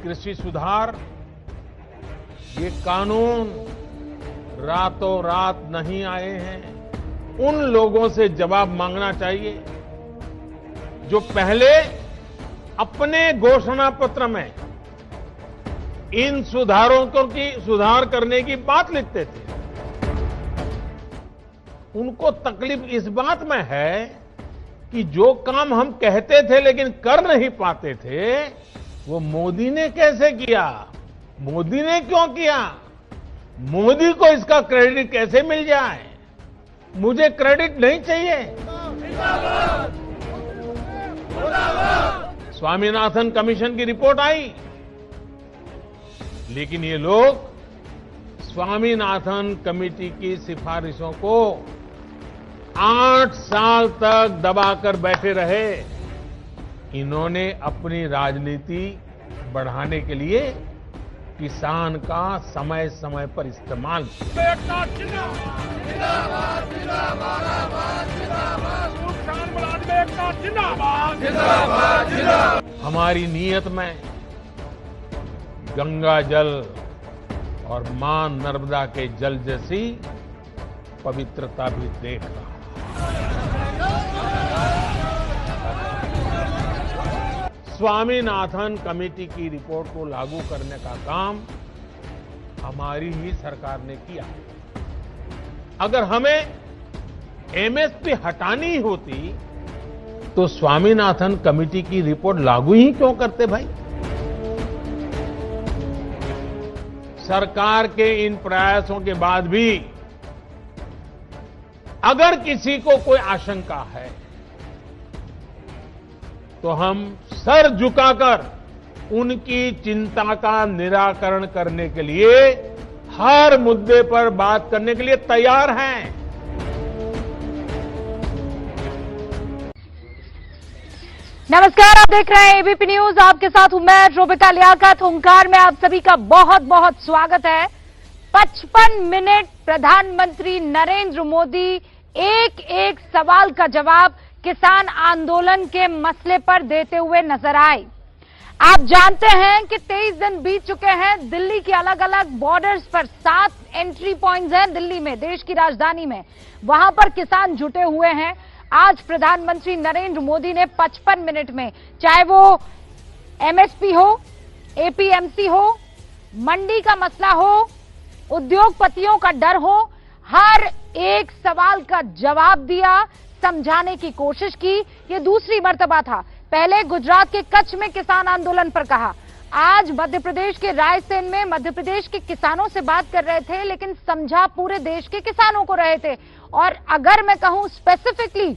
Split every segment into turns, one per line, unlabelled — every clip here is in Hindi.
कृषि सुधार, ये कानून रातों रात नहीं आए हैं। उन लोगों से जवाब मांगना चाहिए जो पहले अपने घोषणा पत्र में इन सुधार करने की बात लिखते थे। उनको तकलीफ इस बात में है कि जो काम हम कहते थे लेकिन कर नहीं पाते थे, वो मोदी ने कैसे किया, मोदी ने क्यों किया, मोदी को इसका क्रेडिट कैसे मिल जाए। मुझे क्रेडिट नहीं चाहिए। स्वामीनाथन कमीशन की रिपोर्ट आई, लेकिन ये लोग स्वामीनाथन कमेटी की सिफारिशों को 8 साल तक दबाकर बैठे रहे। इन्होंने अपनी राजनीति बढ़ाने के लिए किसान का समय समय पर इस्तेमाल किया। हमारी नीयत में गंगा जल और मां नर्मदा के जल जैसी पवित्रता भी देख रहा है। स्वामीनाथन कमेटी की रिपोर्ट को लागू करने का काम हमारी ही सरकार ने किया। अगर हमें एमएसपी हटानी होती तो स्वामीनाथन कमेटी की रिपोर्ट लागू ही क्यों करते भाई। सरकार के इन प्रयासों के बाद भी अगर किसी को कोई आशंका है तो हम सर झुकाकर उनकी चिंता का निराकरण करने के लिए हर मुद्दे पर बात करने के लिए तैयार हैं।
नमस्कार, आप देख रहे हैं एबीपी न्यूज। आपके साथ हूं मैं रोबिका लियाकत। ओंकार में आप सभी का बहुत बहुत स्वागत है। 55 मिनट प्रधानमंत्री नरेंद्र मोदी एक एक सवाल का जवाब किसान आंदोलन के मसले पर देते हुए नजर आए। आप जानते हैं कि 23 दिन बीत चुके हैं। दिल्ली के अलग अलग बॉर्डर्स पर 7 एंट्री पॉइंट्स हैं दिल्ली में, देश की राजधानी में। वहां पर किसान जुटे हुए हैं। आज प्रधानमंत्री नरेंद्र मोदी ने 55 मिनट में, चाहे वो एमएसपी हो, एपीएमसी हो, मंडी का मसला हो, उद्योगपतियों का डर हो, हर एक सवाल का जवाब दिया, समझाने की कोशिश की। ये दूसरी मर्तबा था। पहले गुजरात के कच्छ में किसान आंदोलन पर कहा, आज मध्य प्रदेश के रायसेन में मध्य प्रदेश के किसानों से बात कर रहे थे, लेकिन समझा पूरे देश के किसानों को रहे थे। और अगर मैं कहूं स्पेसिफिकली,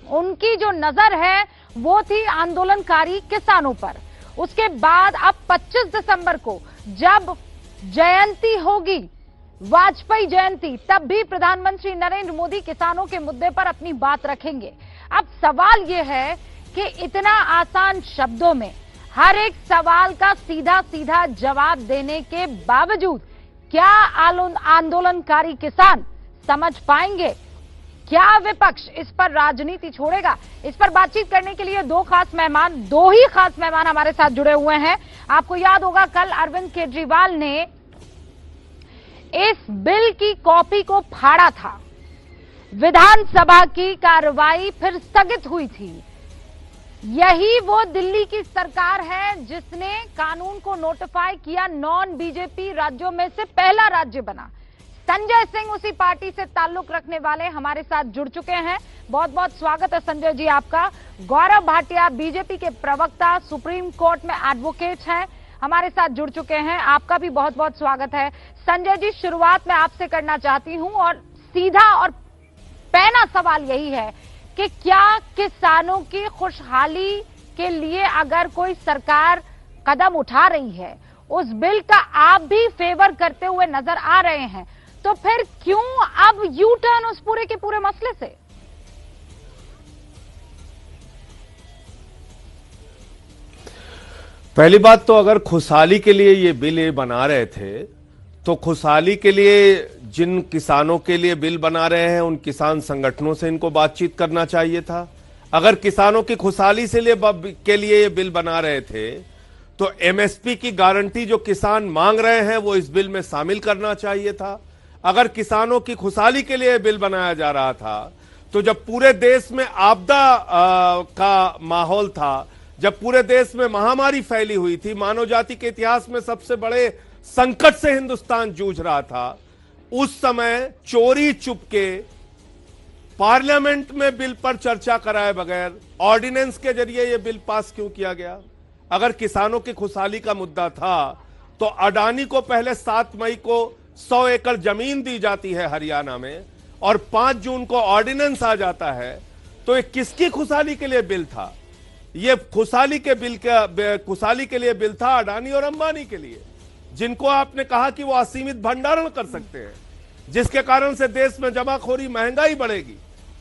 उनकी जो नजर है वो थी आंदोलनकारी किसानों पर। उसके बाद अब 25 दिसंबर को जब जयंती होगी, वाजपेयी जयंती, तब भी प्रधानमंत्री नरेंद्र मोदी किसानों के मुद्दे पर अपनी बात रखेंगे। अब सवाल यह है कि इतना आसान शब्दों में हर एक सवाल का सीधा सीधा जवाब देने के बावजूद क्या आंदोलनकारी किसान समझ पाएंगे? क्या विपक्ष इस पर राजनीति छोड़ेगा? इस पर बातचीत करने के लिए दो ही खास मेहमान हमारे साथ जुड़े हुए हैं। आपको याद होगा, कल अरविंद केजरीवाल ने इस बिल की कॉपी को फाड़ा था। विधानसभा की कार्रवाई फिर स्थगित हुई थी। यही वो दिल्ली की सरकार है जिसने कानून को नोटिफाई किया। नॉन बीजेपी राज्यों में से पहला राज्य बना। संजय सिंह उसी पार्टी से ताल्लुक रखने वाले हमारे साथ जुड़ चुके हैं। बहुत बहुत स्वागत है संजय जी आपका। गौरव भाटिया बीजेपी के प्रवक्ता, सुप्रीम कोर्ट में एडवोकेट हैं, हमारे साथ जुड़ चुके हैं। आपका भी बहुत बहुत स्वागत है। संजय जी, शुरुआत में आपसे करना चाहती हूं और सीधा और पहला सवाल यही है कि क्या किसानों की खुशहाली के लिए अगर कोई सरकार कदम उठा रही है, उस बिल का आप भी फेवर करते हुए नजर आ रहे हैं, तो फिर क्यों अब यू टर्न उस पूरे के पूरे मसले से?
पहली बात तो अगर खुशहाली के लिए ये बिल ये बना रहे थे, तो खुशहाली के लिए जिन किसानों के लिए बिल बना रहे हैं उन किसान संगठनों से इनको बातचीत करना चाहिए था। अगर किसानों की खुशहाली के लिए ये बिल बना रहे थे तो एमएसपी की गारंटी जो किसान मांग रहे हैं वो इस बिल में शामिल करना चाहिए था। अगर किसानों की खुशहाली के लिए बिल बनाया जा रहा था, तो जब पूरे देश में आपदा का माहौल था, जब पूरे देश में महामारी फैली हुई थी, मानव जाति के इतिहास में सबसे बड़े संकट से हिंदुस्तान जूझ रहा था, उस समय चोरी चुपके पार्लियामेंट में बिल पर चर्चा कराए बगैर ऑर्डिनेंस के जरिए यह बिल पास क्यों किया गया? अगर किसानों की खुशहाली का मुद्दा था तो अडानी को पहले 7 मई को 100 एकड़ जमीन दी जाती है हरियाणा में और 5 जून को ऑर्डिनेंस आ जाता है, तो ये किसकी खुशहाली के लिए बिल था? ये खुशहाली के लिए बिल था अडानी और अंबानी के लिए, जिनको आपने कहा कि वो असीमित भंडारण कर सकते हैं, जिसके कारण से देश में जमाखोरी, महंगाई बढ़ेगी।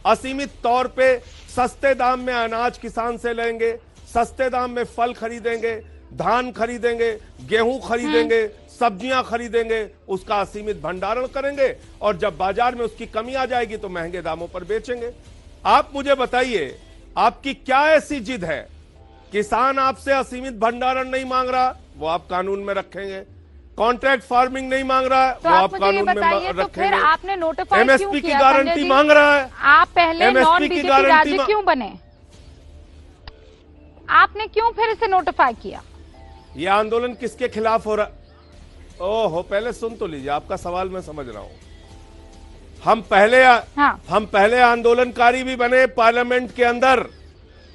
असीमित तौर पे सस्ते दाम में अनाज किसान से लेंगे, सस्ते दाम में फल खरीदेंगे, धान खरीदेंगे, गेहूं खरीदेंगे, सब्जियां खरीदेंगे, उसका असीमित भंडारण करेंगे और जब बाजार में उसकी कमी आ जाएगी तो महंगे दामों पर बेचेंगे। आप मुझे बताइए, आपकी क्या ऐसी जिद है? किसान आपसे असीमित भंडारण नहीं मांग रहा, वो आप कानून में रखेंगे। कॉन्ट्रैक्ट फार्मिंग नहीं मांग रहा है,
तो
वो आप
मुझे
कानून में
तो
रखेंगे।
फिर आपने नोटिफाई क्यों
एमएसपी की
किया?
गारंटी मांग रहा है,
आप पहले नॉन
MSP की
बीजेपी
गारंटी
राज्य क्यों बने? आपने क्यों फिर इसे नोटिफाई किया?
ये आंदोलन किसके खिलाफ हो रहा? ओहो, पहले सुन तो लीजिए, आपका सवाल मैं समझ रहा हूं। हम पहले आंदोलनकारी भी बने पार्लियामेंट के अंदर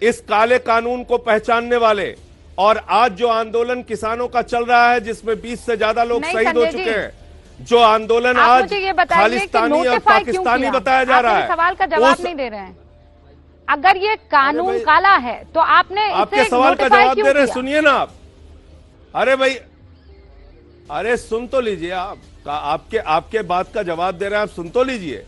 इस काले कानून को पहचानने वाले, और आज जो आंदोलन किसानों का चल रहा है जिसमें 20 से ज्यादा लोग शहीद हो चुके हैं, जो आंदोलन आज खालिस्तानी और पाकिस्तानी बताया जा रहा है,
सवाल का जवाब नहीं दे रहे हैं। अगर ये कानून काला है तो आपने
आपके सवाल का जवाब दे रहे हैं, सुनिए ना आप। अरे भाई, अरे सुन तो लीजिए, आपके बात का जवाब दे रहे हैं, आप सुन तो लीजिए।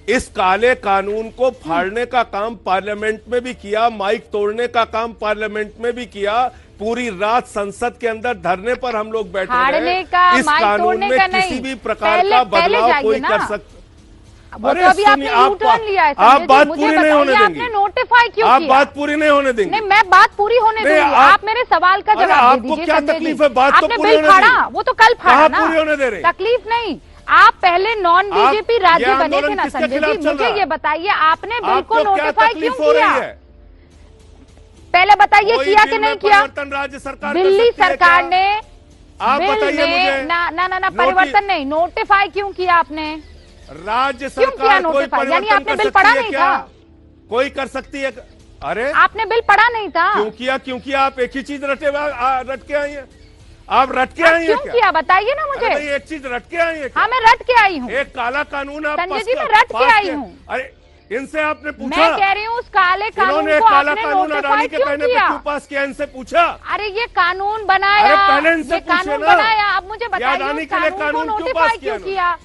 इस काले कानून को फाड़ने का काम पार्लियामेंट में भी किया, माइक तोड़ने का काम पार्लियामेंट में भी किया, पूरी रात संसद के अंदर धरने पर हम लोग बैठे रहे। इस कानून में किसी भी प्रकार का बदलाव कोई कर सकता?
अरे अभी आपने U-turn लिया है,
आप बात पूरी नहीं होने देंगे।
आपने नोटिफाई क्यों
आप
किया?
बात पूरी नहीं होने देंगे।
नहीं, मैं बात पूरी होने दूंगी। आप मेरे सवाल का जवाब दे दीजिए।
आपको क्या तकलीफ है? बात तो पूरी होने
फाड़ा, वो तो कल फाड़ा ना,
पूरी होने दे रहे?
तकलीफ नहीं। आप पहले नॉन बीजेपी राज्य बने थे ना संजय जी, मुझे ये बताइए आपने बिल को नोटिफाई क्यों किया? पहले बताइए किया कि नहीं किया?
राज्य सरकार,
दिल्ली सरकार ने
आप बताइए मुझे।
ना परिवर्तन नहीं, नोटिफाई क्यों किया आपने?
राज्य सरकार कोई परिवर्तन
आपने बिल पढ़ा नहीं था?
कोई कर सकती है? अरे
आपने बिल पढ़ा नहीं था?
क्यों किया? क्योंकि आप एक ही चीज रट के आई हैं। आप रट के आई हैं
क्यों किया? बताइए ना मुझे।
अरे एक चीज रट के आई है।
हाँ, मैं रट के आई हूँ।
एक काला कानून आप
संजय जी, मैं रट के आई हूँ।
अरे इनसे आपने पूछा?
मैं कह रही हूँ उस काले कानून को
काला
आपने
कानून अडानी के कहने पे क्यों पास किया? इनसे पूछा?
अरे ये कानून बनाया,
अरे पहले इनसे
ये कानून बनाया, अब मुझे बताइए
अडानी के लिए कानून
नोटिफाई क्यों किया?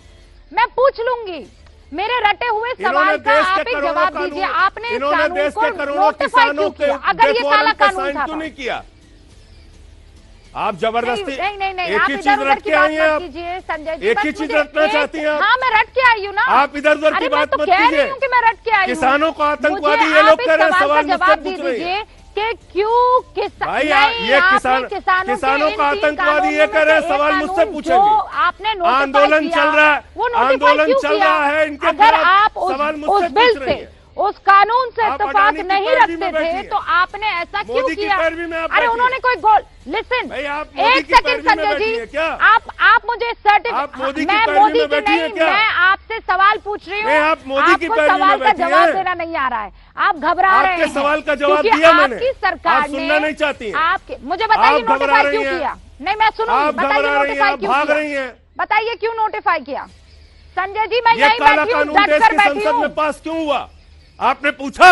मैं पूछ लूंगी। मेरे रटे हुए सवाल का आप एक जवाब दीजिए। आपने इस कानून को नोटिफाई क्यों किया? अगर ये काला कानून था
क्यों नहीं किया? आप जबरदस्ती
नहीं,
एक ही चीज रट के आई हैं आप।
संजय जी,
एक ही चीज रटना चाहती हैं आप?
हाँ, मैं रट के आई हूँ ना।
आप इधर उधर की बात मत कीजिए।
कि मैं रट के आई हूँ।
किसानों को आतंकवादी ये लोग कह रहे हैं, सवाल मुझसे पूछ रहे हैं
कि क्यों
भाई ये किसानों का आतंकवादी ये कह रहे हैं, सवाल मुझसे पूछेंगे।
आपने
आंदोलन चल रहा है, आंदोलन चल रहा है, इनके खिलाफ सवाल मुझसे पूछ रहे हैं।
उस कानून से इत्तेफाक नहीं रखते थे तो आपने ऐसा क्यों किया? अरे उन्होंने कोई गोल लिसन, एक सेकंड संजय जी, आप मुझे सर्टिफिकेट, मैं मोदी की नहीं, मैं आपसे सवाल पूछ रही हूँ, आपको सवाल का जवाब देना नहीं आ रहा है, आप घबरा रहे हैं।
सवाल का जवाब दिया मैंने,
आपकी सरकार ने
सुनना नहीं चाहती है।
आपके, मुझे बताइए नोटिफाई क्यों किया? नहीं, मैं सुनूंगी, बताइए नोटिफाई क्यों किया? बताइए क्यों नोटिफाई किया? संजय जी, मैं यही बैठी हूँ, डट कर बैठी हूँ।
में पास क्यों हुआ? आपने पूछा?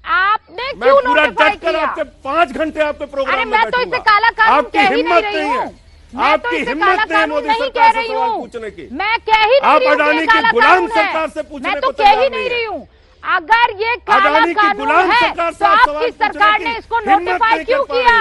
आपने क्यों नोटिफाई किया?
आपके 5 घंटे आपके प्रोग्राम
में मैं तो इसे काला कानून कह ही नहीं रही हूँ।
आपकी हिम्मत नहीं है मोदी सरकार से सवाल पूछने की।
मैं कह ही नहीं रही हूँ।
आप अडानी की गुलाम सरकार से पूछने
मैं तो कह ही नहीं रही हूँ। अगर ये काला कानून है तो आपकी सरकार ने इसको नोटिफाई क्यों किया?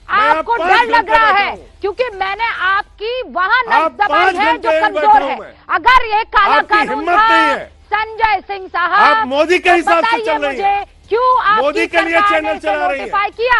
आपको डर लग रहा है क्योंकि मैंने आपकी वहां नस दबाई है जो कमजोर है। अगर ये काला कानून था संजय सिंह साहब,
आप मोदी के हिसाब से चल रही हैं।
क्यों
मोदी के लिए चैनल चला रही है?
किया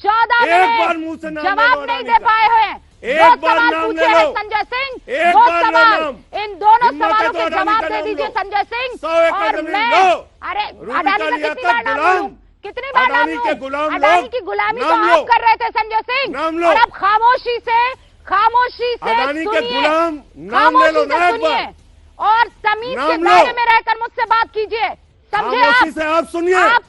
14
एक बार
मिनट
मुंह से नाम
जवाब
ले लो
नहीं
अडानी
दे
का।
पाए हैं।
एक
दो
बार
सवाल
नाम
पूछे
ले
हैं
लो।
संजय सिंह,
एक
दो
बार लो
सवाल,
नाम।
इन दोनों
हिम्मत है
सवालों
तो
के
अडानी
जवाब
का
दे
नाम
दीजिए
लो।
संजय सिंह।
100 एकड़
और
जमीन
मैं
लो।
अरे
रूबी
अडानी
का
का
लिया
कितनी
था
बार नाम
गुलाम।
लूं? कितनी बार नाम
अडानी
लूं?
के गुलाम
अडानी
लोग।
की गुलामी तो
नाम
आप
लो।
कर रहे थे संजय सिंह,
नाम लो।
और अब खामोशी से
अडानी के
सुनिए,
गुलाम नाम ले लो
खामोशी से
ना एक
सुनिए
बार।
और तमीज के
नाम लो।
दायरे में रहकर मुझसे बात कीजिए, समझे
खामोशी
आप?
से आप सुनिए।
आप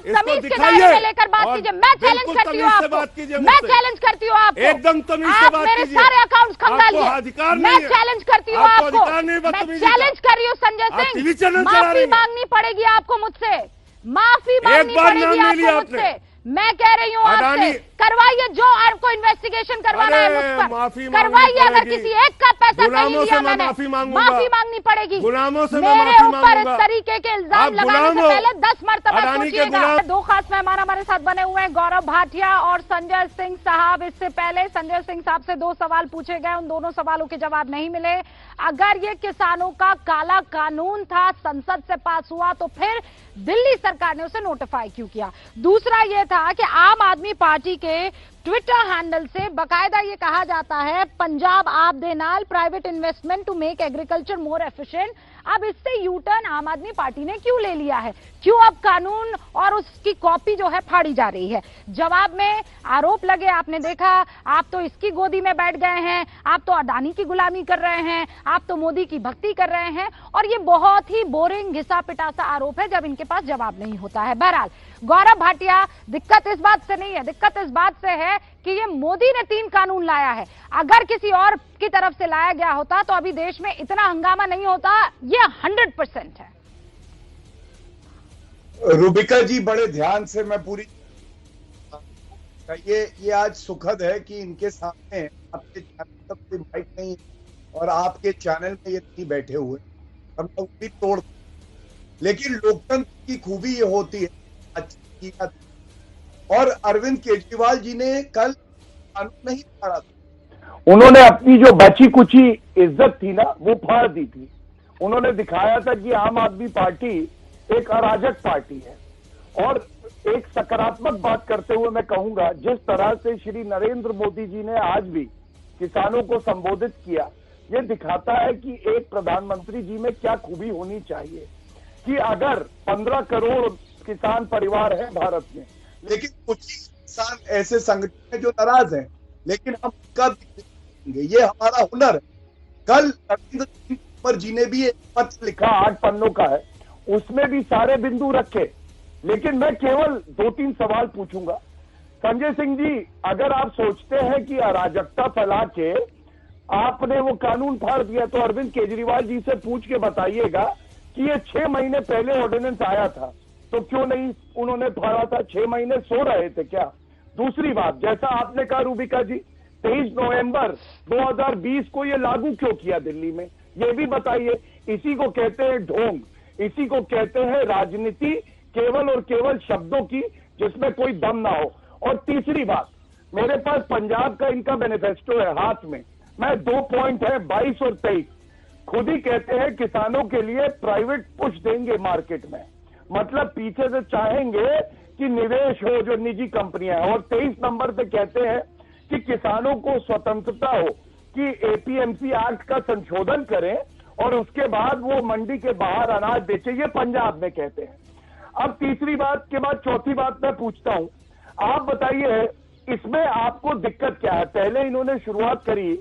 इसको
तमीज के
दिखाइए
दायरे में लेकर बात
और
कीजिए। मैं चैलेंज
बिल्कुल
करती हूँ
तमीज से
आपको,
बात कीजिए
मैं
मुझसे।
चैलेंज करती हूँ आपको,
एकदम तमीज से
आप
बात
मेरे
कीजिए।
सारे अकाउंट्स
आपको
खंगालिए।
अधिकार
मैं
नहीं है।
चैलेंज करती हूँ
आपको
आपको,
अधिकार नहीं
मैं
बदतमीजी का।
चैलेंज कर रही हूँ संजय
आप टीवी
सिंह,
चैनल चला रही
माफी
हैं।
मांगनी पड़ेगी आपको मुझसे, माफी मांगनी
बार
पड़ेगी
नाम नहीं लिया
आपको
आपने।
मुझसे। मैं कह रही हूँ आपसे,
अडानी-
करवाइए जो आपको इन्वेस्टिगेशन करवाना है
अरे,
मुझ पर,
माफी मांगनी
करवाइए। अगर
पड़ेगी।
किसी एक का पैसा कहीं
गुलामों
लिया
से मैं
मैंने,
माफी मांगूंगा।
माफी मांगनी पड़ेगी।
गुलामों से मैं
मेरे
माफी
ऊपर इस
मांगूंगा।
तरीके के इल्जाम
आप
लगाने
गुलाम
से
हो।
पहले 10 मरतबा
अडानी के
सोचिएगा।
गुलाम।
दो खास मेहमान हमारे साथ बने हुए हैं, गौरव भाटिया और संजय सिंह साहब। इससे पहले संजय सिंह साहब से 2 सवाल पूछे गए, उन दोनों सवालों के जवाब नहीं मिले। अगर ये किसानों का काला कानून था, संसद से पास हुआ, तो फिर दिल्ली सरकार ने उसे नोटिफाई क्यों किया? दूसरा ये था कि आम आदमी पार्टी के ट्विटर हैंडल से बकायदा ये कहा जाता है, पंजाब आप दे नाल private investment to make agriculture more efficient. अब इससे यू टर्न आम आदमी पार्टी ने क्यों ले लिया है? क्यों अब कानून और उसकी कॉपी जो है फाड़ी जा रही है? जवाब में आरोप लगे, आपने देखा, आप तो इसकी गोदी में बैठ गए हैं, आप तो अडानी की गुलामी कर रहे हैं, आप तो मोदी की भक्ति कर रहे हैं, और ये बहुत ही बोरिंग घिसा पिटा सा आरोप है जब इनके पास जवाब नहीं होता है। बहरहाल गौरव भाटिया, दिक्कत इस बात से नहीं है, दिक्कत इस बात से है कि ये मोदी ने 3 कानून लाया है। अगर किसी और की तरफ से लाया गया होता तो अभी देश में इतना हंगामा नहीं होता, ये 100% है।
रूबिका जी, बड़े ध्यान से मैं पूरी ये आज सुखद है कि इनके सामने आपके चैनल तक कोई माइक नहीं और आपके चैनल में ये नहीं बैठे हुए, हम लोग भी तोड़, लेकिन लोकतंत्र की खूबी ये होती है अच्छी और अरविंद केजरीवाल जी ने कल कानून नहीं फाड़ा था,
उन्होंने अपनी जो बची कुची इज्जत थी ना वो फाड़ दी थी। उन्होंने दिखाया था कि आम आदमी पार्टी एक अराजक पार्टी है। और एक सकारात्मक बात करते हुए मैं कहूंगा, जिस तरह से श्री नरेंद्र मोदी जी ने आज भी किसानों को संबोधित किया, ये दिखाता है कि एक प्रधानमंत्री जी में क्या खूबी होनी चाहिए कि अगर 15 करोड़ किसान परिवार है भारत में,
लेकिन कुछ किसान ऐसे संगठन हैं जो नाराज हैं, लेकिन हम कब देंगे, ये हमारा हुनर है। कल नरेंद्र सिंह तोमर जी ने भी एक पत्र लिखा,
8 पन्नों का है, उसमें भी सारे बिंदु रखे, लेकिन मैं केवल 2-3 सवाल पूछूंगा। संजय सिंह जी, अगर आप सोचते हैं कि अराजकता फैला के आपने वो कानून फाड़ दिया, तो अरविंद केजरीवाल जी से पूछ के बताइएगा कि ये 6 महीने पहले ऑर्डिनेंस आया था तो क्यों नहीं उन्होंने फाड़ा था? 6 महीने सो रहे थे क्या? दूसरी बात, जैसा आपने कहा रूबिका जी, 23 नवंबर 2020 को ये लागू क्यों किया दिल्ली में, ये भी बताइए। इसी को कहते हैं ढोंग, इसी को कहते हैं राजनीति केवल और केवल शब्दों की, जिसमें कोई दम ना हो। और तीसरी बात, मेरे पास पंजाब का इनका मैनिफेस्टो है हाथ में, मैं 2 पॉइंट है 22 और 23, खुद ही कहते हैं किसानों के लिए प्राइवेट पुश देंगे मार्केट में, मतलब पीछे से चाहेंगे कि निवेश हो जो निजी कंपनियां हैं। और 23 नंबर पे कहते हैं कि किसानों को स्वतंत्रता हो कि एपीएमसी एक्ट का संशोधन करें और उसके बाद वो मंडी के बाहर अनाज बेचे, ये पंजाब में कहते हैं। अब तीसरी बात के बाद चौथी बात मैं पूछता हूं, आप बताइए इसमें आपको दिक्कत क्या है? पहले इन्होंने शुरुआत करी,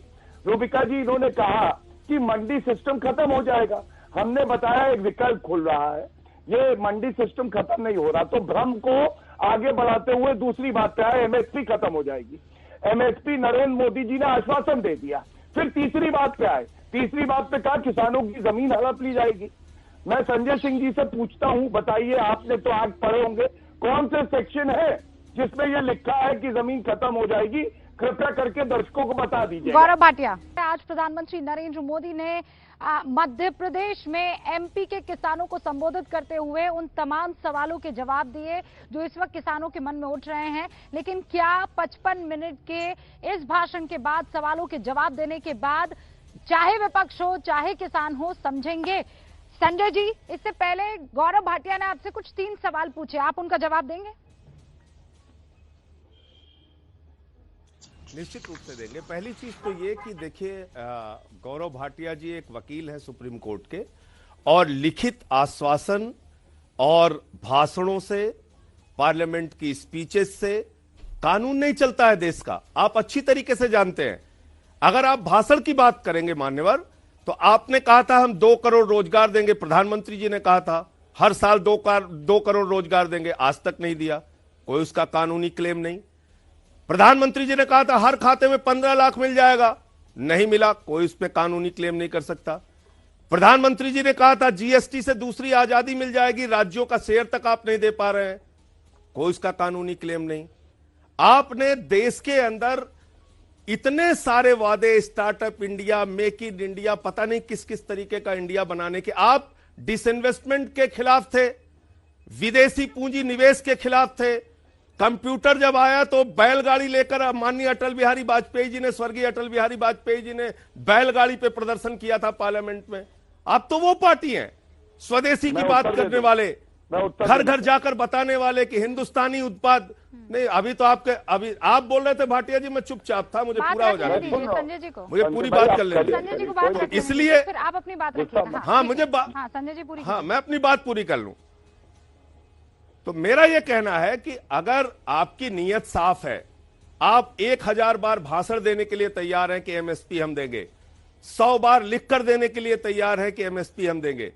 रूबिका जी, इन्होंने कहा कि मंडी सिस्टम खत्म हो जाएगा, हमने बताया एक विकल्प खुल रहा है, ये मंडी सिस्टम खत्म नहीं हो रहा, तो भ्रम को आगे बढ़ाते हुए दूसरी बात क्या है, एमएसपी खत्म हो जाएगी। एमएसपी नरेंद्र मोदी जी ने आश्वासन दे दिया। फिर तीसरी बात क्या है? तीसरी बात पे कहा किसानों की जमीन हड़प ली जाएगी। मैं संजय सिंह जी से पूछता हूं, बताइए, आपने तो एक्ट पढ़े होंगे, कौन से सेक्शन है जिसमें यह लिखा है कि जमीन खत्म हो जाएगी? कृपया करके दर्शकों को बता दीजिए।
गौरव भाटिया, आज प्रधानमंत्री नरेंद्र मोदी ने मध्य प्रदेश में एमपी के किसानों को संबोधित करते हुए उन तमाम सवालों के जवाब दिए जो इस वक्त किसानों के मन में उठ रहे हैं। लेकिन क्या 55 मिनट के इस भाषण के बाद, सवालों के जवाब देने के बाद, चाहे विपक्ष हो चाहे किसान हो, समझेंगे? संजय जी, इससे पहले गौरव भाटिया ने आपसे कुछ 3 सवाल पूछे, आप उनका जवाब देंगे?
निश्चित रूप से देंगे। पहली चीज तो ये कि देखिए, गौरव भाटिया जी एक वकील है सुप्रीम कोर्ट के, और लिखित आश्वासन और भाषणों से, पार्लियामेंट की स्पीचेस से कानून नहीं चलता है देश का, आप अच्छी तरीके से जानते हैं। अगर आप भाषण की बात करेंगे मान्यवर, तो आपने कहा था हम 2 करोड़ रोजगार देंगे, प्रधानमंत्री जी ने कहा था हर साल 2 करोड़ रोजगार देंगे, आज तक नहीं दिया, कोई उसका कानूनी क्लेम नहीं। प्रधानमंत्री जी ने कहा था हर खाते में 15 लाख मिल जाएगा, नहीं मिला, कोई उस पर कानूनी क्लेम नहीं कर सकता। प्रधानमंत्री जी ने कहा था जीएसटी से दूसरी आजादी मिल जाएगी, राज्यों का शेयर तक आप नहीं दे पा रहे हैं, कोई उसका कानूनी क्लेम नहीं। आपने देश के अंदर इतने सारे वादे, startup India, make in India, पता नहीं किस किस तरीके का इंडिया बनाने के, आप डिसइन्वेस्टमेंट के खिलाफ थे, विदेशी पूंजी निवेश के खिलाफ थे। कंप्यूटर जब आया तो बैलगाड़ी लेकर माननीय अटल बिहारी वाजपेयी जी ने, स्वर्गीय अटल बिहारी वाजपेयी जी ने बैलगाड़ी पे प्रदर्शन किया था पार्लियामेंट में। आप तो वो पार्टी हैं स्वदेशी की बात करने वाले, घर घर जाकर बताने वाले कि हिंदुस्तानी उत्पाद नहीं। अभी तो अभी आप बोल रहे थे भाटिया जी, मैं चुपचाप था, मुझे पूरा हो जाना,
संजय जी को,
मुझे पूरी बात कर लेनी
संजय जी को बात रखिए,
इसलिए
फिर आप अपनी बात रखिए।
हाँ मुझे
संजय जी पूरी,
हाँ मैं अपनी बात पूरी कर लूं। तो मेरा यह कहना है कि अगर आपकी नीयत साफ है, आप 1000 बार भाषण देने के लिए तैयार हैं कि एमएसपी हम देंगे, 100 बार लिखकर देने के लिए तैयार है कि एमएसपी हम देंगे,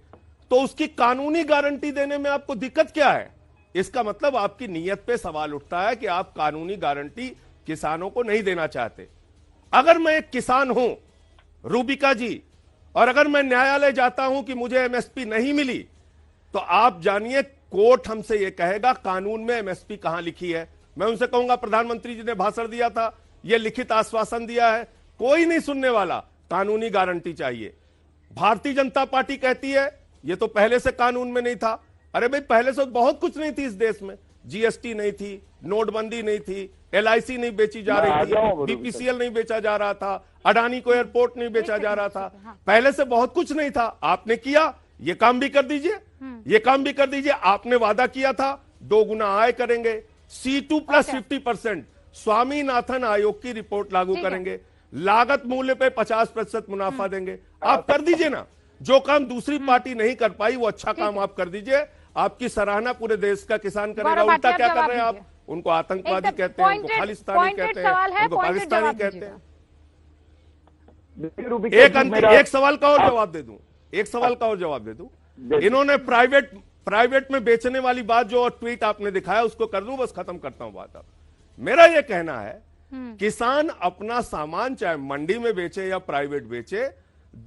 तो उसकी कानूनी गारंटी देने में आपको दिक्कत क्या है? इसका मतलब आपकी नीयत पे सवाल उठता है कि आप कानूनी गारंटी किसानों को नहीं देना चाहते। अगर मैं एक किसान हूं रूबिका जी, और अगर मैं न्यायालय जाता हूं कि मुझे एमएसपी नहीं मिली, तो आप जानिए कोर्ट हमसे यह कहेगा कानून में एमएसपी कहां लिखी है। मैं उनसे कहूंगा प्रधानमंत्री जी ने भाषण दिया था, यह लिखित आश्वासन दिया है, कोई नहीं सुनने वाला, कानूनी गारंटी चाहिए। भारतीय जनता पार्टी कहती है यह तो पहले से कानून में नहीं था। अरे भाई पहले से बहुत कुछ नहीं थी इस देश में, जीएसटी नहीं थी, नोटबंदी नहीं थी, एलआईसी नहीं बेची जा रही थी, बीपीसीएल नहीं बेचा जा रहा था, अडानी को एयरपोर्ट नहीं बेचा जा रहा था, पहले से बहुत कुछ नहीं था। आपने किया, ये काम भी कर दीजिए, ये काम भी कर दीजिए। आपने वादा किया था 2 गुना आय करेंगे, C2 + 50%, स्वामीनाथन आयोग की रिपोर्ट लागू करेंगे, लागत मूल्य पे 50% मुनाफा देंगे। आप कर दीजिए ना, जो काम दूसरी पार्टी नहीं कर पाई वो अच्छा काम आप कर दीजिए। आपकी सराहना पूरे देश का किसान करेगा। उल्टा क्या कर रहे हैं आप? उनको आतंकवादी कहते हैं, उनको खालिस्तानी कहते हैं, उनको पाकिस्तानी कहते हैं। एक सवाल का और जवाब दे दूं, एक सवाल का और जवाब दे दूं। इन्होंने प्राइवेट में बेचने वाली बात जो ट्वीट आपने दिखाया उसको कर दूं, बस खत्म करता हूं बात। अब मेरा यह कहना है किसान अपना सामान चाहे मंडी में बेचे या प्राइवेट बेचे,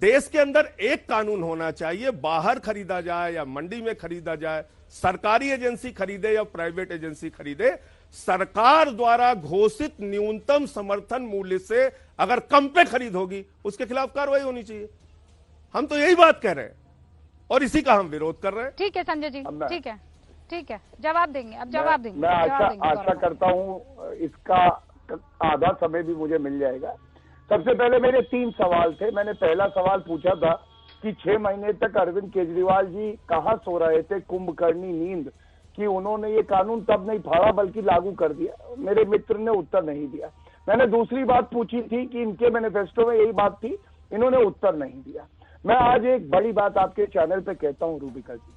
देश के अंदर एक कानून होना चाहिए, बाहर खरीदा जाए या मंडी में खरीदा जाए, सरकारी एजेंसी खरीदे या प्राइवेट एजेंसी खरीदे, सरकार द्वारा घोषित न्यूनतम समर्थन मूल्य से अगर कम पे खरीद होगी उसके खिलाफ कार्रवाई होनी चाहिए। हम तो यही बात कह रहे हैं और इसी का हम विरोध कर रहे हैं।
ठीक है संजय जी, ठीक है, ठीक है, जवाब देंगे, अब जवाब देंगे।
मैं आशा करता हूं इसका आधा समय भी मुझे मिल जाएगा। सबसे पहले मेरे 3 सवाल थे। मैंने पहला सवाल पूछा था कि 6 महीने तक अरविंद केजरीवाल जी कहां सो रहे थे कुंभकर्णी नींद कि उन्होंने ये कानून तब नहीं फाड़ा बल्कि लागू कर दिया। मेरे मित्र ने उत्तर नहीं दिया। मैंने दूसरी बात पूछी थी कि इनके मैनिफेस्टो में यही बात थी, इन्होंने उत्तर नहीं दिया। मैं आज एक बड़ी बात आपके चैनल पे कहता हूं रूबिका जी,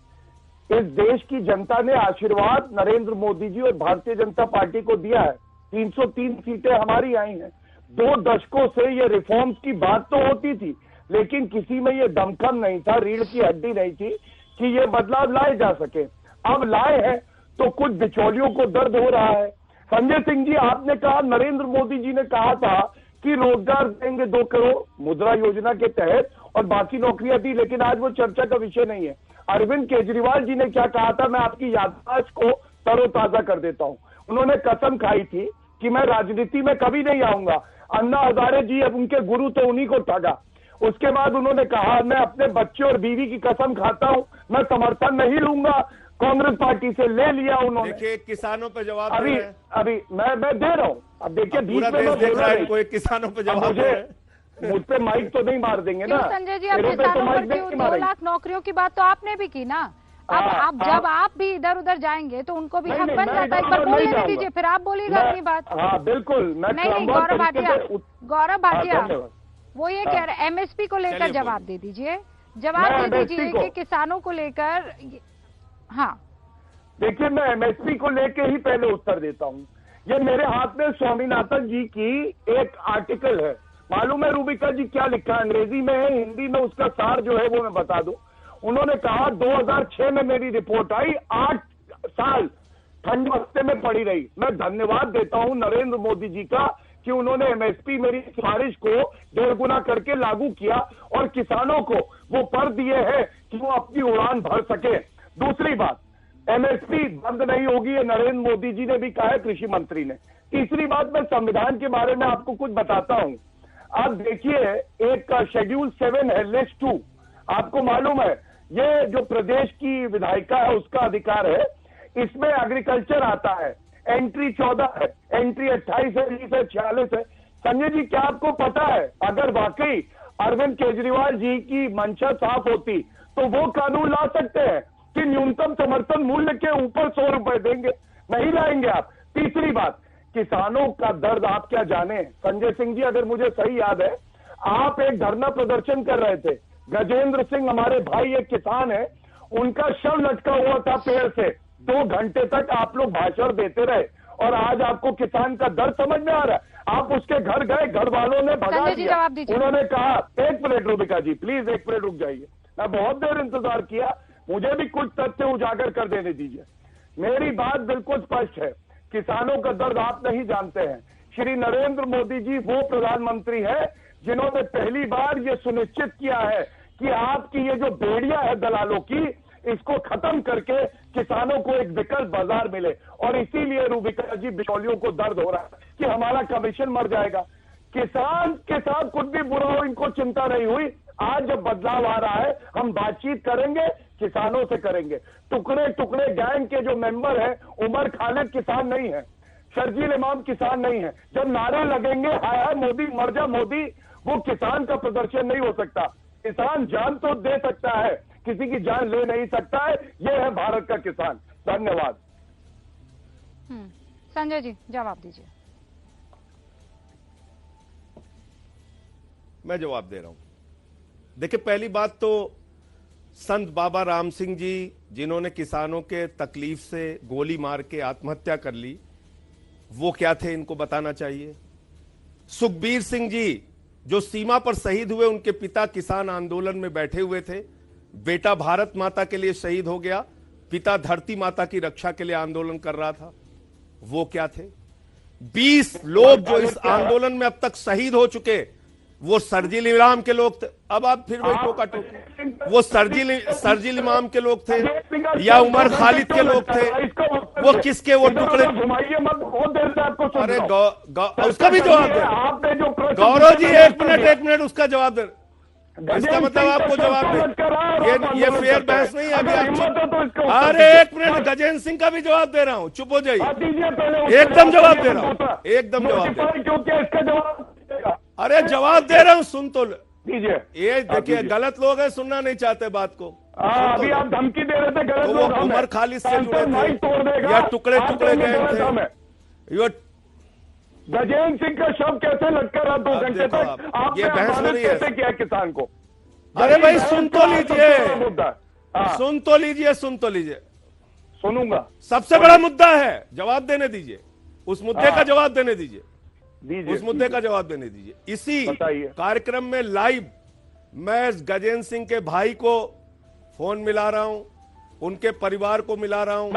इस देश की जनता ने आशीर्वाद नरेंद्र मोदी जी और भारतीय जनता पार्टी को दिया है। 303 सीटें हमारी आई हैं। 2 दशकों से ये रिफॉर्म्स की बात तो होती थी, लेकिन किसी में ये दमखम नहीं था, रीढ़ की हड्डी नहीं थी कि ये बदलाव लाए जा सके। अब लाए हैं तो कुछ बिचौलियों को दर्द हो रहा है। संजय सिंह जी, आपने कहा नरेंद्र मोदी जी ने कहा था कि रोजगार देंगे 2 करोड़ मुद्रा योजना के तहत और बाकी नौकरियां दी, लेकिन आज वो चर्चा का विषय नहीं है। अरविंद केजरीवाल जी ने क्या कहा था, मैं आपकी याददाश्त को तरोताजा कर देता हूं। उन्होंने कसम खाई थी कि मैं राजनीति में कभी नहीं आऊंगा। अन्ना हजारे जी, अब उनके गुरु तो उन्हीं को ठगा। उसके बाद उन्होंने कहा मैं अपने बच्चे और बीवी की कसम खाता हूं, मैं समर्थन नहीं लूंगा कांग्रेस पार्टी से। ले लिया उन्होंने। देखिए किसानों पे जवाब अभी मैं दे रहा हूं। अब देखिए बीच में कोई किसानों पे जवाब मुझ पे माइक तो नहीं मार देंगे ना
संजय जी। अब किसानों पर 2 लाख नौकरियों की बात तो आपने भी की ना। अब जब आप भी इधर उधर जाएंगे तो उनको भी हक बन जाता है। एक बार बोल लेने दीजिए, फिर आप बोलिएगा अपनी बात।
हाँ बिल्कुल।
नहीं गौरव भाटिया वो ये कह रहे एमएसपी को लेकर जवाब दे दीजिए, जवाब दे दीजिए कि किसानों को लेकर। हाँ
देखिए, मैं एमएसपी को लेकर ही पहले उत्तर देता हूँ। ये मेरे हाथ में स्वामीनाथन जी की एक आर्टिकल है, मालूम है रूबिका जी क्या लिखा है? अंग्रेजी में है, हिंदी में उसका सार जो है वो मैं बता दूं। उन्होंने कहा 2006 में मेरी रिपोर्ट आई, 8 साल ठंड हफ्ते में पड़ी रही। मैं धन्यवाद देता हूं नरेंद्र मोदी जी का कि उन्होंने एमएसपी मेरी सिफारिश को 1.5 गुना करके लागू किया और किसानों को वो पर दिए हैं कि वो अपनी उड़ान भर सके। दूसरी बात, एमएसपी बंद नहीं होगी, ये नरेंद्र मोदी जी ने भी कहा है, कृषि मंत्री ने। तीसरी बात, मैं संविधान के बारे में आपको कुछ बताता हूं। आप देखिए, एक शेड्यूल 7 है, लिस्ट 2, आपको मालूम है ये जो प्रदेश की विधायिका है उसका अधिकार है, इसमें एग्रीकल्चर आता है। एंट्री 14 है, एंट्री 28 है, 20 है, 46 है। संजय जी क्या आपको पता है, अगर वाकई अरविंद केजरीवाल जी की मंशा साफ होती तो वो कानून ला सकते हैं कि न्यूनतम समर्थन मूल्य के ऊपर 100 रुपए देंगे? नहीं लाएंगे आप। तीसरी बात, किसानों का दर्द आप क्या जाने? संजय सिंह जी, अगर मुझे सही याद है, आप एक धरना प्रदर्शन कर रहे थे। गजेंद्र सिंह हमारे भाई एक किसान है, उनका शव लटका हुआ था पेड़ से, 2 घंटे तक आप लोग भाषण देते रहे और आज आपको किसान का दर्द समझ में आ रहा है? आप उसके घर गए, घर वालों ने भगा दिया। उन्होंने कहा, 1 minute Rubika ji please 1 minute रुक जाइए, मैं बहुत देर इंतजार किया, मुझे भी कुछ तथ्य उजागर कर देने दीजिए। मेरी बात बिल्कुल स्पष्ट है, किसानों का दर्द आप नहीं जानते हैं। श्री नरेंद्र मोदी जी वो प्रधानमंत्री है जिन्होंने पहली बार ये सुनिश्चित किया है कि आपकी ये जो बेड़ियां है दलालों की, इसको खत्म करके किसानों को एक विकल्प बाजार मिले। और इसीलिए रूबिका जी बिचौलियों को दर्द हो रहा है कि हमारा कमीशन मर जाएगा। किसान के साथ कुछ भी बुरा हो, इनको चिंता नहीं हुई। आज जब बदलाव आ रहा है, हम बातचीत करेंगे, किसानों से करेंगे। टुकड़े टुकड़े गैंग के जो मेंबर हैं, उमर खालिद किसान नहीं है, शर्जील इमाम किसान नहीं है। जब नारे लगेंगे हाय हाय मोदी मर जा मोदी, वो किसान का प्रदर्शन नहीं हो सकता। किसान जान तो दे सकता है, किसी की जान ले नहीं सकता है। ये है भारत का किसान। धन्यवाद।
संजय जी जवाब दीजिए।
मैं जवाब दे रहा हूं। देखिए, पहली बात तो संत बाबा राम सिंह जी, जिन्होंने किसानों के तकलीफ से गोली मार के आत्महत्या कर ली, वो क्या थे इनको बताना चाहिए। सुखबीर सिंह जी जो सीमा पर शहीद हुए, उनके पिता किसान आंदोलन में बैठे हुए थे। बेटा भारत माता के लिए शहीद हो गया, पिता धरती माता की रक्षा के लिए आंदोलन कर रहा था, वो क्या थे। 20 लोग जो इस आंदोलन में अब तक शहीद हो चुके, वो शर्जील इमाम के लोग थे। अब आप फिर वही टोका टोकी, वो शर्जील इमाम के लोग थे या उमर खालिद के लोग थे, वो किसके वो टुकड़े। अरे उसका भी जवाब दे गौरव जी, 1 मिनट उसका जवाब दे। इसका मतलब आपको जवाब दे, ये फेयर बहस नहीं है अभी। अरे 1 मिनट, गजेंद्र सिंह का भी जवाब दे रहा हूँ, चुप हो जाइए। एकदम जवाब दे रहा हूँ, एकदम जवाब दे रहा हूँ। अरे जवाब दे रहा हूं, सुन तो
दीजिए।
ये देखिए, गलत लोग हैं, सुनना नहीं चाहते बात को।
अभी आप धमकी दे रहे थे, गलत
तो
लोग
वो उमर खालिद से जुड़े थे या टुकड़े टुकड़े गए थे।
गजेंद्र सिंह का शव कैसे लटका रहा 2 घंटे तक?
ये बहस हो रही है
कैसे किया किसान को?
अरे भाई सुन तो लीजिए, सुन तो लीजिए।
सुनूंगा।
सबसे बड़ा मुद्दा है, जवाब देने दीजिए, उस मुद्दे का जवाब देने दीजिए, उस मुद्दे का जवाब देने दीजिए। इसी कार्यक्रम में लाइव मैं गजेंद्र सिंह के भाई को फोन मिला रहा हूं, उनके परिवार को मिला रहा हूं।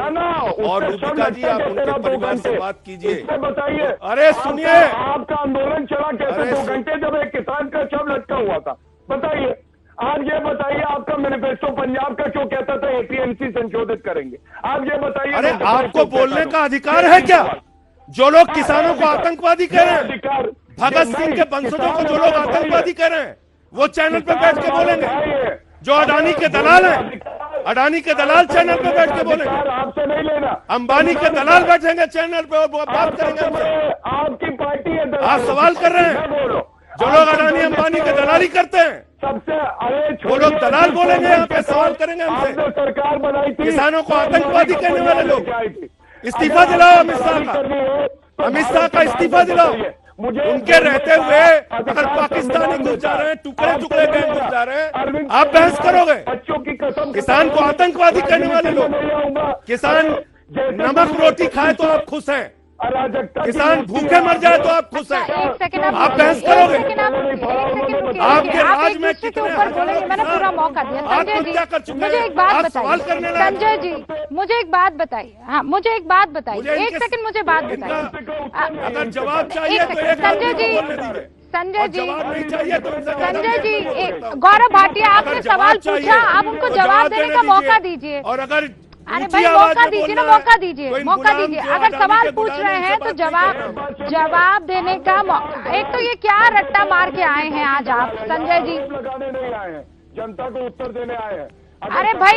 और रूबिका जी, आप उनके परिवार से बात कीजिए।
बताइए।
अरे सुनिए,
आपका आंदोलन चला कैसे 2 घंटे, जब एक किसान का शव लटका हुआ था? बताइए। आप ये बताइए, आपका मैनिफेस्टो पंजाब का क्यों कहता था एपीएमसी संशोधित करेंगे? आप ये बताइए।
अरे आपको बोलने का अधिकार है क्या? जो लोग किसानों को आतंकवादी कह रहे हैं, भगत सिंह के वंशजों को जो लोग आतंकवादी कह रहे हैं, वो चैनल पे बैठ के बोलेंगे। जो अडानी के दलाल हैं, अडानी के दलाल चैनल पे बैठ के बोलेंगे।
आपसे नहीं लेना।
अंबानी के दलाल बैठेंगे चैनल पे और बात करेंगे हमसे।
आपकी पार्टी है,
आप सवाल कर रहे हैं। जो लोग अडानी अंबानी के दलाली करते हैं,
सबसे
वो लोग दलाल बोलेंगे, यहाँ पे सवाल करेंगे हमसे।
सरकार बनाई थी,
किसानों को आतंकवादी कहने वाले लोग। इस्तीफा दिलाओ अमित शाह का, अमित शाह का इस्तीफा दिलाओ। उनके रहते हुए अगर पाकिस्तानी घुस जा रहे हैं, टुकड़े टुकड़े गैंग घुस जा रहे हैं, आप बहस करोगे?
बच्चों की कसम,
किसान को आतंकवादी कहने वाले लोग। किसान नमक रोटी खाए तो आप खुश हैं,
अराजकता की
किसान
मूर्ति
भूखे
है।
मर जाए तो आप खुश हैं?
एक सेकंड
आप बहस करोगे?
आप
आपके राज
एक
में
दूसरे के
कितने
ऊपर बोलेंगे, मैंने
किसान
पूरा मौका दिया। संजय
आत्महत्या कर
जी
चुके
मुझे
हैं।
एक बात
आप सवाल
बताइए,
करने लायक
संजय जी मुझे एक बात बताइए, हाँ मुझे एक बात बताइए,
मुझे
एक
इनके-
सेकंड मुझे बात
इनका-
बताइए।
अगर जवाब चाहिए
एक
तो
सेकंड,
एक
संजय
आदमी
जी,
को बोलने दीजिए।
संजय
और
जी,
जवाब नहीं चाहिए तो इनसे ज्यादा
संजय जी,
मैं बोल सकता हूं।
गौरव भाटिया आपने
अगर जवाब
सवाल
चाहिए
पूछा, आप उनको
तो
जवाब देने का मौका दीजिए।
और अगर
अरे
ऊंची
भाई
आवाज
मौका
में
दीजिए ना,
बोलना है,
मौका दीजिए,
तो इन
मौका
गुलाम
दीजिए।
जो
अगर
अडानी
सवाल
के
पूछ
गुलाम
रहे
हैं,
हैं
उनसे
तो
बात नहीं करें।
जवाब देने का एक तो ये क्या रट्टा मार के आए हैं आज आप संजय जी?
लगाने नहीं आए हैं, जनता को उत्तर देने आए हैं।
अरे भाई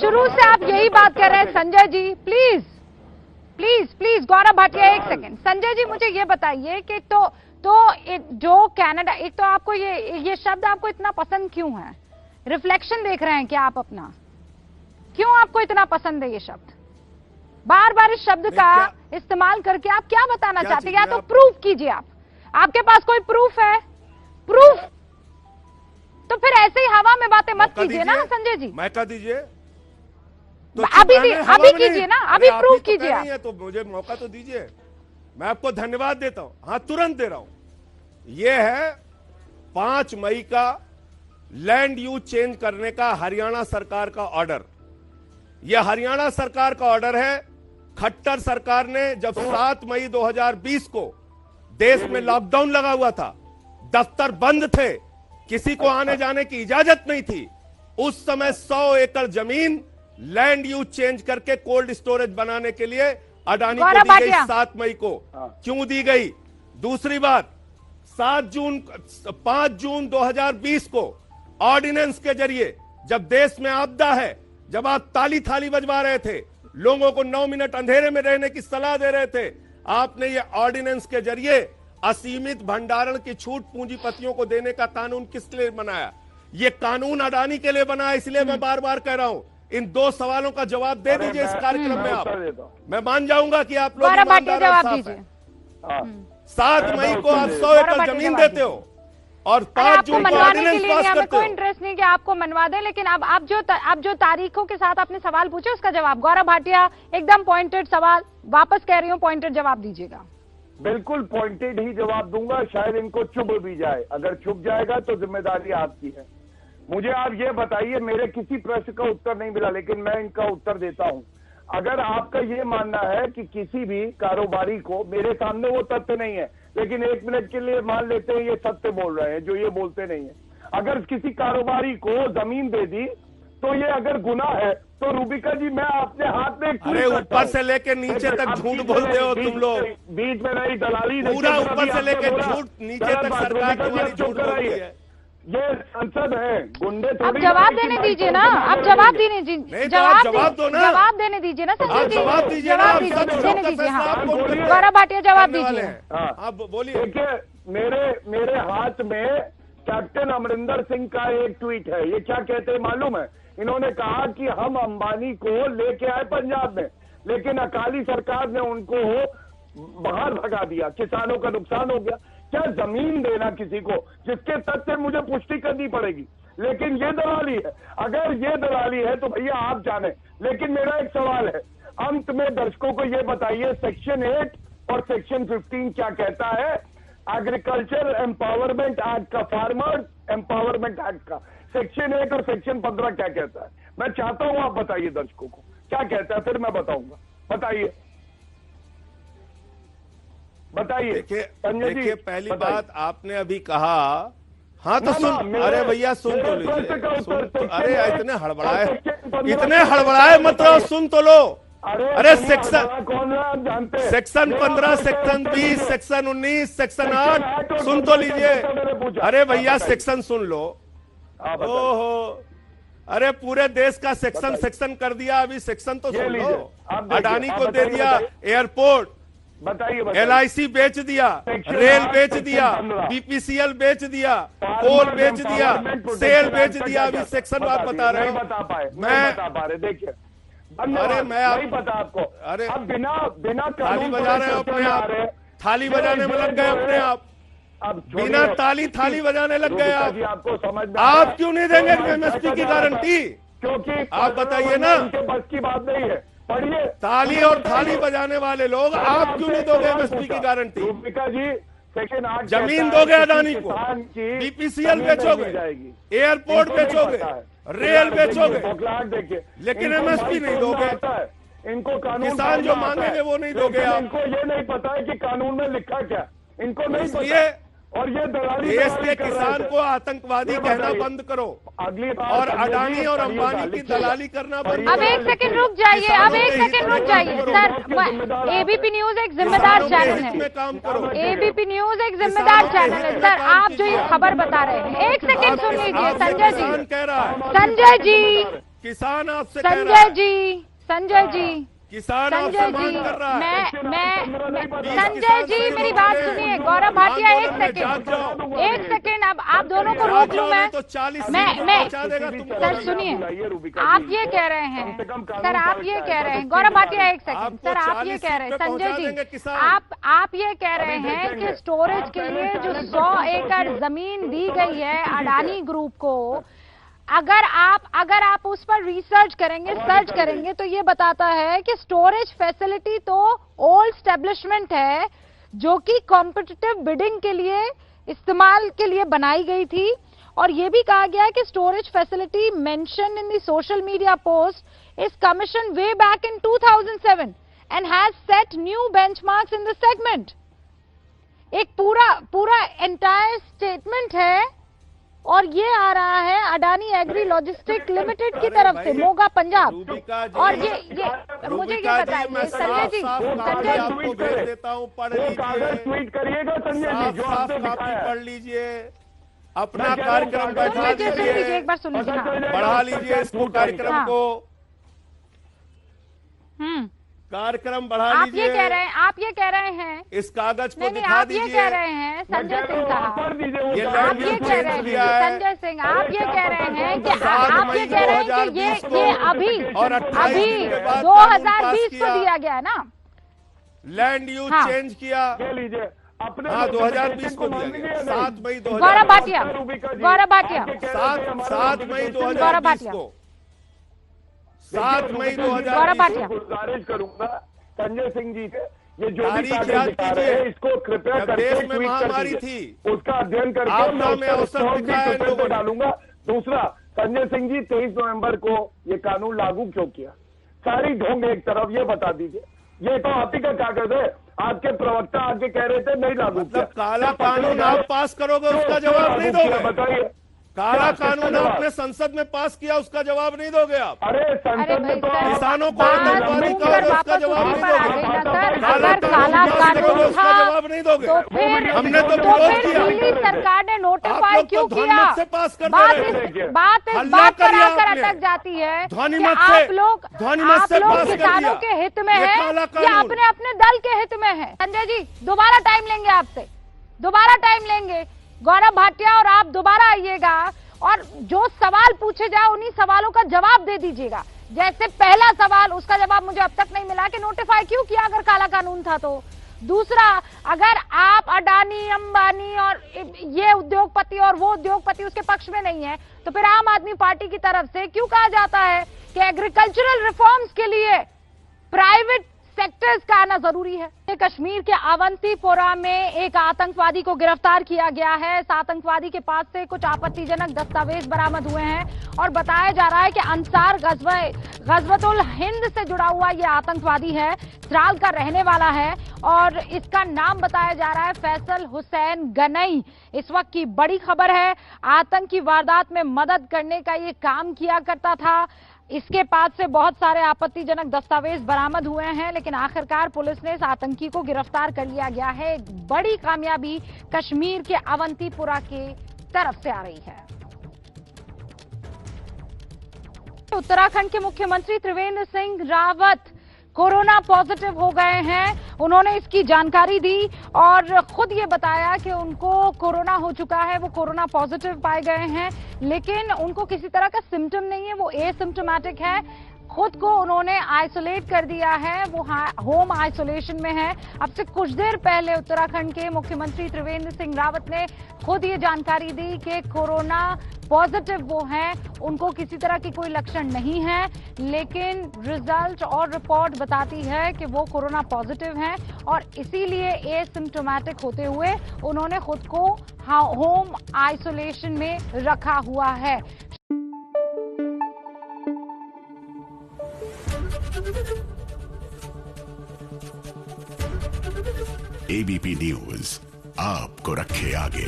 शुरू से आप यही बात कर रहे हैं Sanjay ji. Please please please Gaurav Bhatia एक सेकंड। संजय जी मुझे ये बताइए कि एक जो कनाडा, एक तो आपको ये शब्द आपको इतना पसंद क्यों है? रिफ्लेक्शन देख रहे हैं क्या आप अपना? क्यों आपको इतना पसंद है ये शब्द? बार बार इस शब्द का इस्तेमाल करके आप क्या बताना चाहते हैं? या तो प्रूफ कीजिए, आपके पास कोई प्रूफ है? प्रूफ तो फिर ऐसे ही हवा में बातें मत कीजिए ना संजय जी।
मौका दीजिए तो
अभी कीजिए ना, अभी प्रूफ कीजिए आप।
तो मुझे मौका तो दीजिए, मैं आपको धन्यवाद देता हूं। हाँ तुरंत दे रहा हूं। यह है 5 मई का लैंड यूज चेंज करने का हरियाणा सरकार का ऑर्डर। यह हरियाणा सरकार का ऑर्डर है। खट्टर सरकार ने जब 7 मई 2020 को देश में लॉकडाउन लगा हुआ था, दफ्तर बंद थे, किसी को आने जाने की इजाजत नहीं थी, उस समय 100 एकड़ जमीन लैंड यूज चेंज करके कोल्ड स्टोरेज बनाने के लिए अडानी को दी गई 7 मई को। क्यों दी गई? दूसरी बात, 5 जून 2020 को ऑर्डिनेंस के जरिए, जब देश में आपदा है, जब आप ताली थाली बजवा रहे थे, लोगों को 9 मिनट अंधेरे में रहने की सलाह दे रहे थे, आपने ये ऑर्डिनेंस के जरिए असीमित भंडारण की छूट पूंजीपतियों को देने का कानून किस लिए बनाया? ये कानून अडानी के लिए बना है। इसलिए मैं बार बार कह रहा हूं, इन 2 सवालों का जवाब दे दीजिए इस कार्यक्रम में आप। मैं मान जाऊंगा कि आप लोग ईमानदार और साफ हैं। 7 मई को आप 100 एकड़ जमीन देते हो और 5 जून को ऑर्डिनेंस पास करते हो।
कोई इंटरेस्ट नहीं कि आपको मनवा दें, लेकिन अब आप जो तारीखों के साथ आपने सवाल पूछे उसका जवाब गौरव भाटिया एकदम पॉइंटेड सवाल, वापस कह रही हूँ पॉइंटेड जवाब दीजिएगा।
बिल्कुल पॉइंटेड ही जवाब दूंगा, शायद इनको चुभ भी जाए। अगर चुभ जाएगा तो जिम्मेदारी आपकी है। मुझे आप ये बताइए, मेरे किसी प्रश्न का उत्तर नहीं मिला, लेकिन मैं इनका उत्तर देता हूं। अगर आपका ये मानना है कि किसी भी कारोबारी को, मेरे सामने वो तथ्य नहीं है, लेकिन 1 मिनट के लिए मान लेते हैं ये सत्य बोल रहे हैं जो ये बोलते नहीं है, अगर किसी कारोबारी को जमीन दे दी तो ये अगर गुनाह है, तो रूबिका जी मैं अपने हाथ में
अरे ऊपर से लेके नीचे तक झूठ बोलते हो तुम लोग।
बीच में नहीं दलाली,
पूरा ऊपर से लेके झूठ नीचे तक सरकार तुम्हारी झूठ बोलती है।
ये संसद है, गुंडे
अब जवाब देने दीजिए ना, अब जवाब देने दीजिए,
जवाब दो ना,
जवाब देने दीजिए ना संजय जी,
जवाब दीजिए,
जवाब देने दीजिए। हाँ गौरव भाटिया जवाब दीजिए।
आप बोलिए।
देखिए मेरे हाथ में कैप्टन अमरिंदर सिंह का एक ट्वीट है। ये क्या कहते हैं मालूम है? इन्होंने कहा कि हम अंबानी को लेके आए पंजाब में, लेकिन अकाली सरकार ने उनको बाहर भगा दिया, किसानों का नुकसान हो गया। क्या जमीन देना किसी को जिसके तथ्य मुझे पुष्टि करनी पड़ेगी, लेकिन ये दलाली है। अगर ये दलाली है तो भैया आप जाने। लेकिन मेरा एक सवाल है, अंत में दर्शकों को ये बताइए, सेक्शन 8 और सेक्शन 15 क्या कहता है? एग्रीकल्चर एम्पावरमेंट एक्ट का, फार्मर एम्पावरमेंट एक्ट का सेक्शन 8 और सेक्शन 15 क्या कहता है? मैं चाहता हूं आप बताइए दर्शकों को क्या कहता है, फिर मैं बताऊंगा। बताइए
देखिए पहली बात आपने अभी कहा, हाँ तो सुन, अरे भैया सुन तो लीजिए, अरे इतने हड़बड़ाए मत रहो, सुन तो लो। अरे सेक्शन 15, सेक्शन 20, सेक्शन 19, सेक्शन 8 सुन तो लीजिए। अरे भैया सेक्शन सुन लो। ओहो, अरे पूरे देश का सेक्शन कर दिया, अभी सेक्शन तो सुन लो। अडानी को दे दिया एयरपोर्ट,
बताइए,
LIC बेच दिया, रेल बेच दिया, BPCL बेच दिया, कोल बेच दिया, सेल बेच दिया। अभी सेक्शन आप बता रहे हो, मैं
बता पा रहे। देखिए
अरे मैं
नहीं पता आपको।
अरे
अब बिना
थाली बजा रहे हो अपने आप, थाली बजाने में लग गए अपने आप,
अब
बिना थाली बजाने लग गए आप।
आपको समझ में
आप क्यों नहीं देंगे MSP की गारंटी?
क्योंकि
आप बताइए ना।
उनके बस की बात नहीं है। पढ़िए।
ताली और थाली बजाने वाले लोग, आप क्यों नहीं दोगे एमएसपी की गारंटी?
रूपिका जी, सेक्शन 8
जमीन दोगे अडानी को, बीपीसीएल बेचोगे, एयरपोर्ट बेचोगे, रेल बेचोगे,
देखिए,
लेकिन एमएसपी नहीं दोगे।
इनको कानून,
किसान जो मांगेंगे वो नहीं दोगे आप।
इनको ये नहीं पता है कि कानून में लिखा क्या, इनको नहीं पता।
इसलिए
और ये दलाली
देश के किसान को आतंकवादी कहना बंद करो,
अगली बार
और अडानी और अंबानी की दलाली करना बंद
अब
करो।
एक सेकंड रुक जाइए, अब एक सेकंड रुक जाइए सर। एबीपी न्यूज एक जिम्मेदार चैनल है,
काम करो।
एबीपी न्यूज एक जिम्मेदार चैनल है सर। आप जो ये खबर बता रहे हैं, एक सेकंड सुन लीजिए संजय
किसान
जी,
कह रहा है,
संजय जी,
किसान आपसे कह रहा
संजय
है,
जी, संजय जी,
किसान
संजय
आपसे
जी,
मांग कर रहा है।
मैं संजय जी मेरी बात सुनिए। गौरव भाटिया एक सेकंड, अब आप दोनों को रोक लूं मैं।
तो 40
मैं
तुम
सर सुनिए, आप ये कह रहे हैं सर, आप ये कह रहे हैं, गौरव भाटिया एक सेकंड सर, आप ये कह रहे हैं संजय जी, आप ये कह रहे हैं कि स्टोरेज के लिए जो 100 एकड़ जमीन दी गई है अडानी ग्रुप को, अगर आप उस पर रिसर्च करेंगे, सर्च करेंगे, तो ये बताता है कि स्टोरेज फैसिलिटी तो ओल्ड एस्टेब्लिशमेंट है जो कि कॉम्पिटिटिव बिडिंग के लिए इस्तेमाल के लिए बनाई गई थी। और ये भी कहा गया है कि storage facility mention in the social media post is commission way back in 2007 and has set new benchmarks in the segment. एक पूरा एंटायर स्टेटमेंट है, और ये आ रहा है अडानी एग्री लॉजिस्टिक लिमिटेड की तरफ से, मोगा पंजाब। और ये मुझे ये बताइए संजय जी,
आपको भेज देता हूँ, पढ़ लीजिए,
ट्वीट करिएगा संजय जी, जो आपने
कॉपी
दिखाया
पढ़ लीजिए, अपना कार्यक्रम बैठा दीजिए,
एक बार सुन लीजिए।
बढ़ा लीजिए इसको, कार्यक्रम को, कार्यक्रम बढ़ा
आप
लीजिए।
ये कह रहे हैं
इस कागज को
नहीं,
दिखा
आप ये
दीजिए।
कह रहे हैं संजय सिंह साहब, आप ये
लैंड
कह रहे
लिया
हैं
है।
संजय सिंह, आप ये कह रहे हैं कि
7
आप ये
मई
कह रहे हैं कि
2020 को
ये अभी
और 28 दिन के बाद
2020 को
किया।
दिया गया है ना,
लैंड यूज
हाँ।
चेंज किया,
ले लीजिए अपने।
हाँ 2020 को दिया गया, 7 मई
गौरव
2020
भाटिया, गौरव भाटिया,
7 मई
गौरव
2020
भाटिया।
को, 7 मई
गौरव
2020
भाटिया।
गुजारिश करूंगा संजय सिंह जी से, ये जो भी
तारीख
कागज
याद
दिखा
कीजिए।
रहे हैं, इसको कृपया
जब
करके
देश में
ट्वीट कर
महामारी
दीजिए।
थी,
उसका अध्ययन करके
आपदा
मैं
में
उसका
अवसर
रिस्पॉन्स भी
दिखाया इन
ट्विटर
लोगों
पे
ने।
डालूंगा। दूसरा, संजय सिंह जी 23 नवंबर को ये कानून लागू क्यों किया, सारी ढोंग एक तरफ, ये बता दीजिए। ये तो आप ही का कागज है, आपके प्रवक्ता आगे कह रहे थे नहीं लागू किया।
मतलब काला कानून आप पास करोगे, उसका जवाब नहीं दोगे।
बताइए,
काला कानून आपने संसद में पास किया, उसका जवाब नहीं दोगे आप।
अरे संसद में तो
किसानों को
बात
आतंकवादी
मूव
कहोगे,
कर
उसका
वापस
जवाब
उसी
नहीं
पर आ
दोगे।
गई ना सर।
काला
अगर काला
कानून पास करोगे,
कानून
उसका
था
जवाब नहीं दोगे।
तो फिर
हमने तो
तो
विरोध
फिर
किया।
दिल्ली सरकार ने
आप
नोटिफाई
लोग
क्यों
तो
किया?
ध्वनिमत से पास कर दे
बात
रहे
इस
थे।
बात
हल्ला
पर
करिए
आकर
आपने।
अटक जाती है कि
ध्वनिमत से,
आप लोग
ध्वनिमत से पास कर
किसानों
दिया।
के हित में
ये
है
काला
या
कानून।
अपने अपने दल के हित में है। संजय जी दोबारा टाइम लेंगे आपसे, दोबारा टाइम लेंगे। गौरव भाटिया और आप दोबारा आइएगा और जो सवाल पूछे जाए उन्हीं सवालों का जवाब दे दीजिएगा। जैसे पहला सवाल, उसका जवाब मुझे अब तक नहीं मिला कि नोटिफाई क्यों किया अगर काला कानून था तो। दूसरा, अगर आप अडानी, अंबानी और ये उद्योगपति और वो उद्योगपति उसके पक्ष में नहीं है, तो फिर आम आदमी पार्टी की तरफ से क्यों कहा जाता है कि एग्रीकल्चरल रिफॉर्म्स के लिए प्राइवेट सेक्टर्स का आना जरूरी है। कश्मीर के अवंतीपोरा में एक आतंकवादी को गिरफ्तार किया गया है। इस आतंकवादी के पास से कुछ आपत्तिजनक दस्तावेज बरामद हुए हैं और बताया जा रहा है कि अंसार गजवतुल हिंद से जुड़ा हुआ यह आतंकवादी है, त्राल का रहने वाला है और इसका नाम बताया जा रहा है फैसल हुसैन गनई। इस वक्त की बड़ी खबर है, आतंकी वारदात में मदद करने का ये काम किया करता था। इसके पास से बहुत सारे आपत्तिजनक दस्तावेज बरामद हुए हैं, लेकिन आखिरकार पुलिस ने इस आतंकी को गिरफ्तार कर लिया गया है। एक बड़ी कामयाबी कश्मीर के अवंतीपुरा के तरफ से आ रही है। उत्तराखंड के मुख्यमंत्री त्रिवेंद्र सिंह रावत कोरोना पॉजिटिव हो गए हैं। उन्होंने इसकी जानकारी दी और खुद ये बताया कि उनको कोरोना हो चुका है, वो कोरोना पॉजिटिव पाए गए हैं, लेकिन उनको किसी तरह का सिम्टम नहीं है, वो एसिम्टोमेटिक है। खुद को उन्होंने आइसोलेट कर दिया है, वो होम आइसोलेशन में है। अब से कुछ देर पहले उत्तराखंड के मुख्यमंत्री त्रिवेंद्र सिंह रावत ने खुद ये जानकारी दी कि कोरोना पॉजिटिव वो हैं, उनको किसी तरह की कोई लक्षण नहीं है, लेकिन रिजल्ट और रिपोर्ट बताती है कि वो कोरोना पॉजिटिव हैं और इसीलिए एसिम्प्टोमेटिक होते हुए उन्होंने खुद को होम आइसोलेशन में रखा हुआ है।
एबीपी न्यूज आपको रखे आगे।